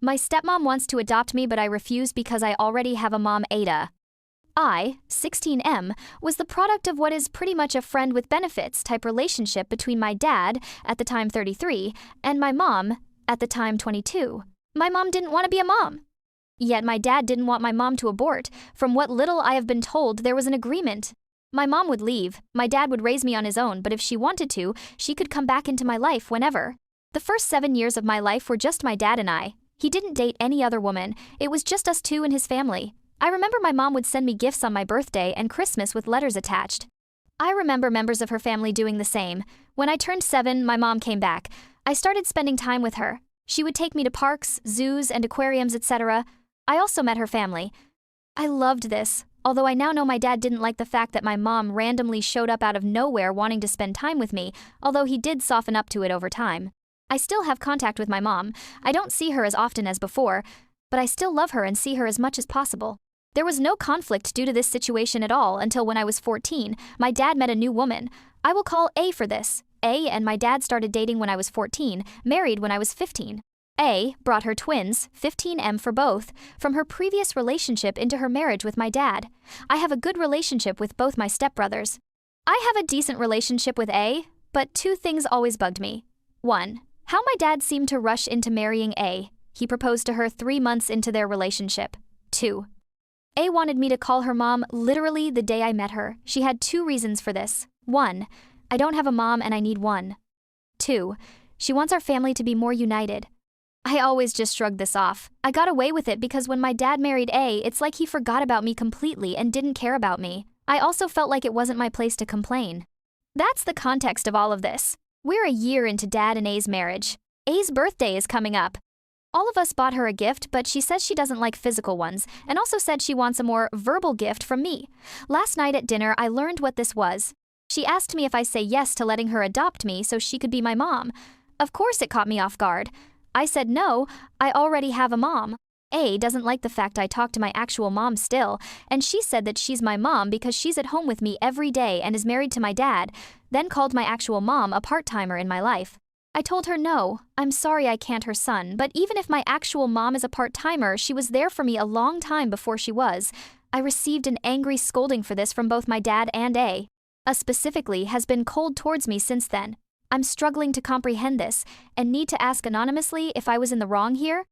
My stepmom wants to adopt me, but I refuse because I already have a mom, Aita. I, 16M, was the product of what is pretty much a friend with benefits type relationship between my dad, at the time 33, and my mom, at the time 22. My mom didn't want to be a mom. Yet my dad didn't want my mom to abort. From what little I have been told, there was an agreement. My mom would leave, my dad would raise me on his own, but if she wanted to, she could come back into my life whenever. The first 7 years of my life were just my dad and I. He didn't date any other woman, it was just us two and his family. I remember my mom would send me gifts on my birthday and Christmas with letters attached. I remember members of her family doing the same. When I turned 7, my mom came back. I started spending time with her. She would take me to parks, zoos, and aquariums, etc. I also met her family. I loved this, although I now know my dad didn't like the fact that my mom randomly showed up out of nowhere wanting to spend time with me, although he did soften up to it over time. I still have contact with my mom. I don't see her as often as before, but I still love her and see her as much as possible. There was no conflict due to this situation at all until when I was 14, my dad met a new woman. I will call A for this. A and my dad started dating when I was 14, married when I was 15. A brought her twins, 15M for both, from her previous relationship into her marriage with my dad. I have a good relationship with both my stepbrothers. I have a decent relationship with A, but two things always bugged me. 1. How my dad seemed to rush into marrying A. He proposed to her 3 months into their relationship. 2. A wanted me to call her mom literally the day I met her. She had 2 reasons for this. 1. I don't have a mom and I need one. 2. She wants our family to be more united. I always just shrugged this off. I got away with it because when my dad married A, it's like he forgot about me completely and didn't care about me. I also felt like it wasn't my place to complain. That's the context of all of this. We're a year into Dad and A's marriage. A's birthday is coming up. All of us bought her a gift, but she says she doesn't like physical ones, and also said she wants a more verbal gift from me. Last night at dinner, I learned what this was. She asked me if I say yes to letting her adopt me so she could be my mom. Of course it caught me off guard. I said no, I already have a mom. A doesn't like the fact I talk to my actual mom still, and she said that she's my mom because she's at home with me every day and is married to my dad, then called my actual mom a part-timer in my life. I told her no, I'm sorry I can't her son, but even if my actual mom is a part-timer, she was there for me a long time before she was. I received an angry scolding for this from both my dad and A. Specifically has been cold towards me since then. I'm struggling to comprehend this and need to ask anonymously if I was in the wrong here.